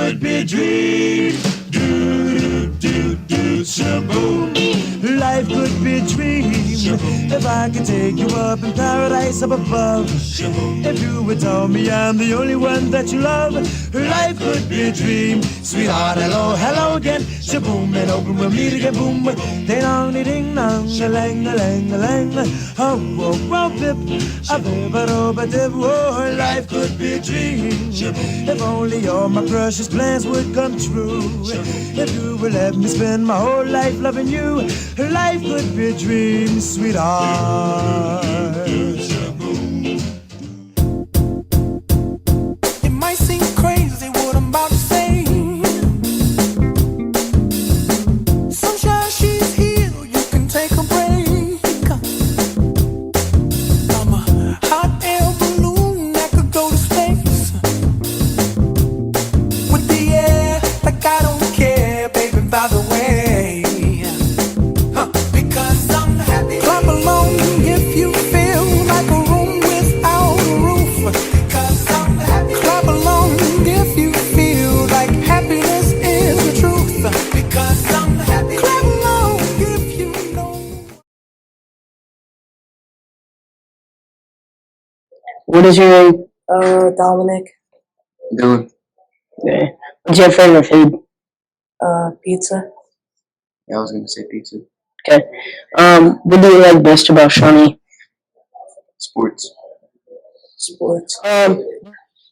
could be a dream. Do, do, do, shaboom. Life could be a dream. If I could take you up in paradise up above. If you would tell me I'm the only one that you love. Life could be a dream. Sweetheart, hello, hello again. Shaboom, and open we'll meet again. Boom, ding dong, ding dong, a lang, a lang, a lang. Oh, oh, oh, pip, a bip, a do, a dip. Oh, life could be a dream. If only all my precious plans would come true. If you would let me spend my whole life loving you. Life could be a dream, sweetheart. It might seem crazy what I'm about to say. Sunshine, she's here, you can take a break. I'm a hot air balloon that could go to space. With the air, like I don't care, baby, by the way. Because I'm happy. Clap along if you feel like a room without a roof. Because I'm happy. Clap along if you feel like happiness is the truth. Because I'm happy. Clap along if you know. What is your name? Dominic. Dylan. Okay. What's your favorite food? Pizza. Yeah, I was gonna say pizza. Okay. What do you like best about Shawnee? Sports. Sports. Do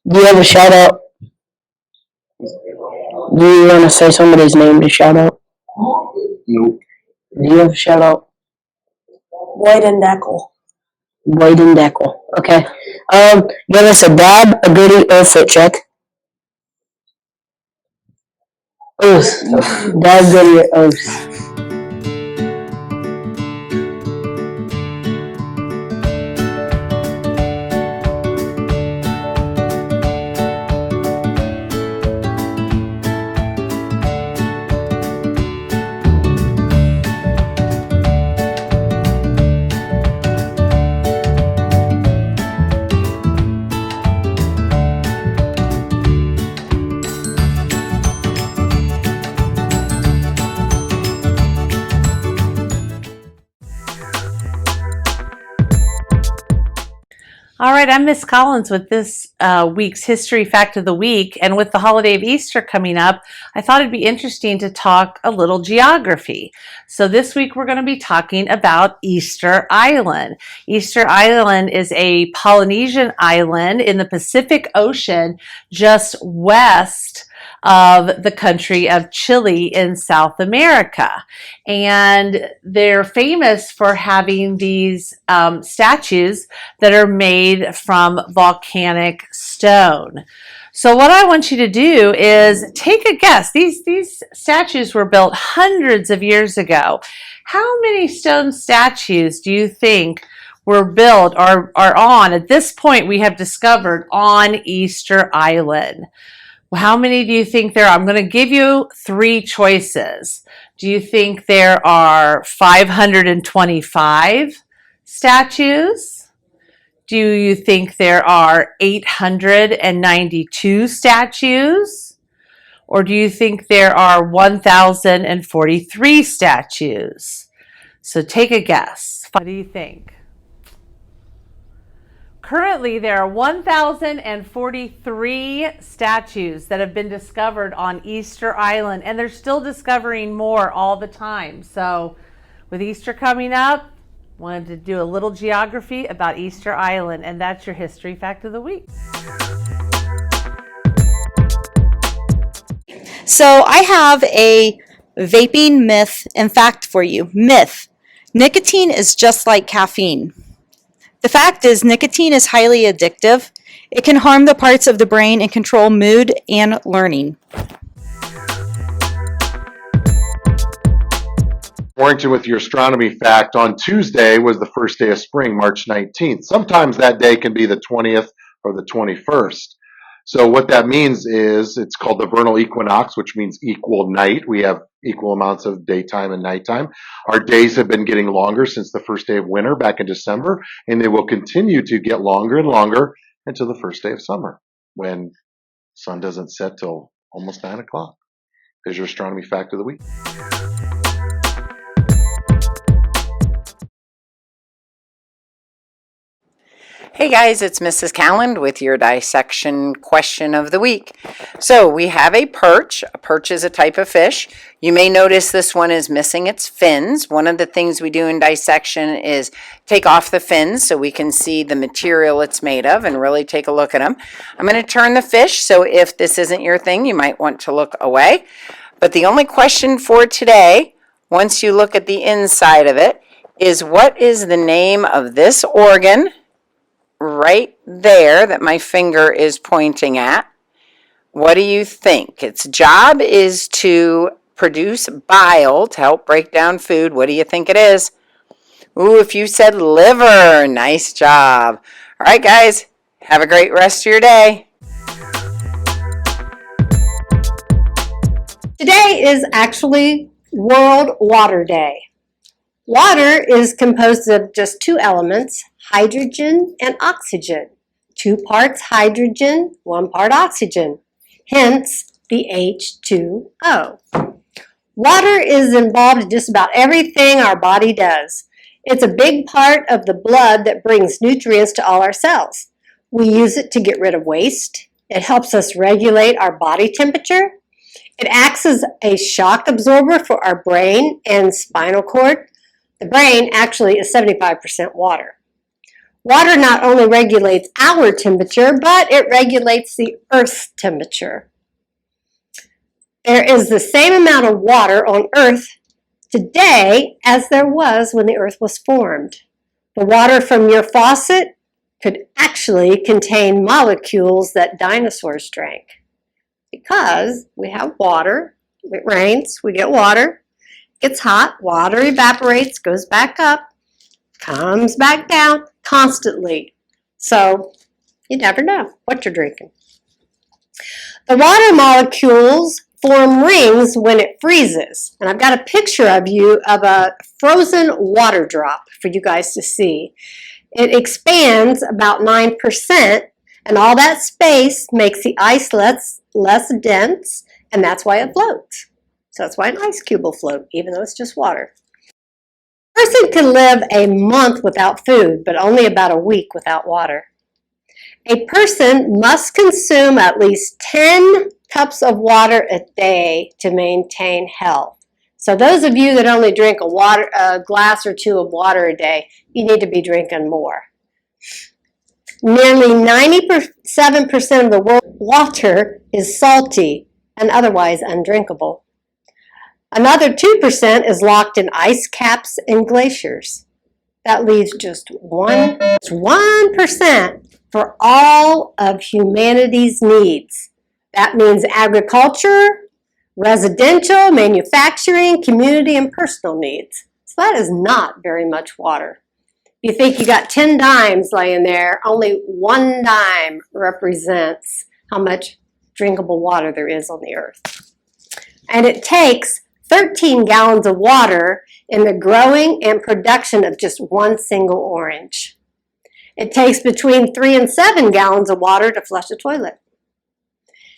you have a shout out? Do you want to say somebody's name to shout out? Nope. Do you have a shout out? White and Deckle. White and Deckle. Okay. Give us a dab, a goodie, or a fit check. Oath. Dab, goodie, or oath. All right, I'm Miss Collins with this week's History Fact of the Week, and with the holiday of Easter coming up, I thought it'd be interesting to talk a little geography. So this week we're going to be talking about Easter Island. Easter Island is a Polynesian island in the Pacific Ocean just west of the country of Chile in South America. And they're famous for having these statues that are made from volcanic stone. So what I want you to do is take a guess. These statues were built hundreds of years ago. How many stone statues do you think were built or are on, at this point we have discovered, on Easter Island? How many do you think there are? I'm going to give you three choices. Do you think there are 525 statues? Do you think there are 892 statues? Or do you think there are 1,043 statues? So take a guess. What do you think? Currently, there are 1,043 statues that have been discovered on Easter Island, and they're still discovering more all the time. So with Easter coming up, wanted to do a little geography about Easter Island, and that's your History Fact of the Week. So I have a vaping myth and fact for you. Myth: nicotine is just like caffeine. The fact is, nicotine is highly addictive. It can harm the parts of the brain and control mood and learning. Warrington with your astronomy fact. On Tuesday was the first day of spring, March 19th. Sometimes that day can be the 20th or the 21st. So what that means is it's called the vernal equinox, which means equal night. We have equal amounts of daytime and nighttime. Our days have been getting longer since the first day of winter back in December, and they will continue to get longer and longer until the first day of summer, when sun doesn't set till almost 9 o'clock. There's your astronomy fact of the week. Hey guys, it's Mrs. Calland with your dissection question of the week. So we have a perch. A perch is a type of fish. You may notice this one is missing its fins. One of the things we do in dissection is take off the fins so we can see the material it's made of and really take a look at them. I'm going to turn the fish, so if this isn't your thing, you might want to look away. But the only question for today, once you look at the inside of it, is what is the name of this organ right there that my finger is pointing at? What do you think? Its job is to produce bile to help break down food. What do you think it is? Ooh, if you said liver, nice job. All right, guys, have a great rest of your day. Today is actually World Water Day. Water is composed of just two elements, hydrogen and oxygen. 2 parts hydrogen, 1 part oxygen. Hence the H2O. Water is involved in just about everything our body does. It's a big part of the blood that brings nutrients to all our cells. We use it to get rid of waste. It helps us regulate our body temperature. It acts as a shock absorber for our brain and spinal cord. The brain actually is 75% water. Water not only regulates our temperature, but it regulates the Earth's temperature. There is the same amount of water on Earth today as there was when the Earth was formed. The water from your faucet could actually contain molecules that dinosaurs drank. Because we have water, it rains, we get water, it gets hot, water evaporates, goes back up, comes back down constantly. So you never know what you're drinking. The water molecules form rings when it freezes. And I've got a picture of a frozen water drop for you guys to see. It expands about 9%, and all that space makes the ice less dense, and that's why it floats. So that's why an ice cube will float, even though it's just water. A person can live a month without food, but only about a week without water. A person must consume at least 10 cups of water a day to maintain health. So those of you that only drink a glass or 2 of water a day, you need to be drinking more. Nearly 97% of the world's water is salty and otherwise undrinkable. Another 2% is locked in ice caps and glaciers. That leaves just 1% for all of humanity's needs. That means agriculture, residential, manufacturing, community, and personal needs. So that is not very much water. You think you got 10 dimes laying there, only 1 dime represents how much drinkable water there is on the earth. And it takes 13 gallons of water in the growing and production of just 1 single orange. It takes between 3 and 7 gallons of water to flush a toilet.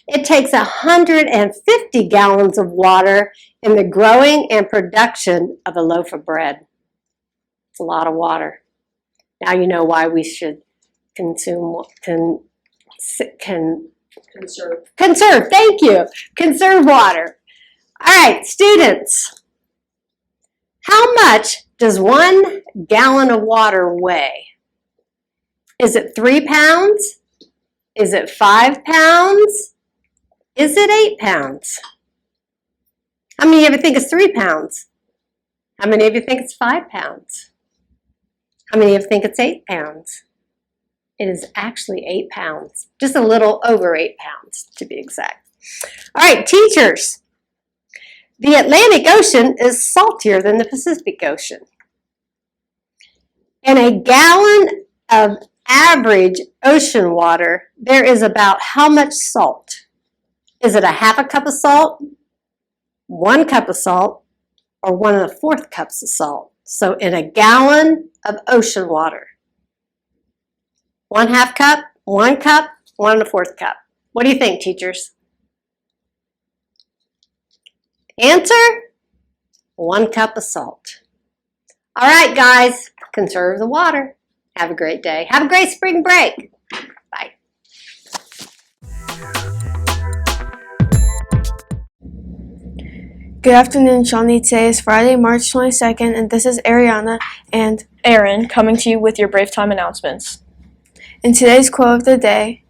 It takes 150 gallons of water in the growing and production of a loaf of bread. It's a lot of water. Now you know why we should conserve. Thank you. Conserve water. All right, students. How much does 1 gallon of water weigh? Is it 3 pounds? Is it 5 pounds? Is it 8 pounds? How many of you think it's 3 pounds? How many of you think it's 5 pounds? How many of you think it's 8 pounds? It is actually 8 pounds, just a little over 8 pounds to be exact. All right, teachers. The Atlantic Ocean is saltier than the Pacific Ocean. In a gallon of average ocean water, there is about how much salt? Is it a half a cup of salt, 1 cup of salt, or 1/4 cups of salt? So in a gallon of ocean water, 1/2 cup, 1 cup, 1/4 cup. What do you think, teachers? Answer? 1 cup of salt. All right, guys, conserve the water. Have a great day. Have a great spring break. Bye. Good afternoon, Shawnee. Today is Friday, March 22nd, and this is Ariana and Aaron coming to you with your Brave Time announcements. in today's quote of the day,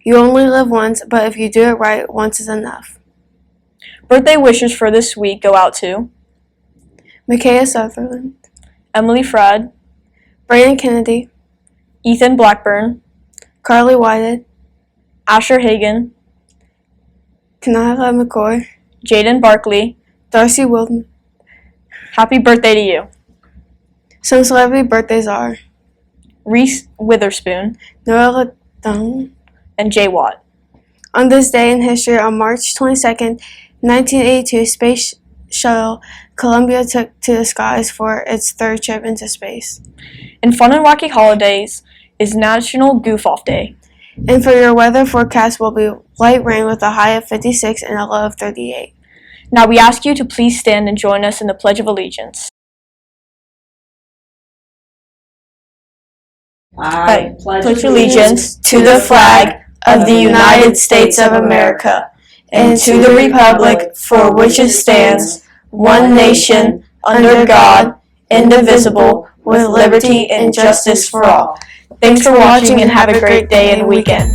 you only live once, but if you do it right, once is enough. Birthday wishes for this week go out to Micaiah Sutherland, Emily Frad, Brandon Kennedy, Ethan Blackburn, Carly Whited, Asher Hagan, Kanala McCoy, Jaden Barkley. Darcy Wildman. Happy birthday to you. Some celebrity birthdays are Reese Witherspoon Noah Ladon. and Jay Watt. On this day in history, on March 22nd, 1982, Space Shuttle Columbia took to the skies for its 3rd trip into space. And fun and wacky holidays is National Goof Off Day. And for your weather forecast will be light rain with a high of 56 and a low of 38. Now we ask you to please stand and join us in the Pledge of Allegiance. I pledge allegiance to the flag of the United States of America and to the republic for which it stands, one nation, under God, indivisible, with liberty and justice for all. Thanks for watching and have a great day and weekend.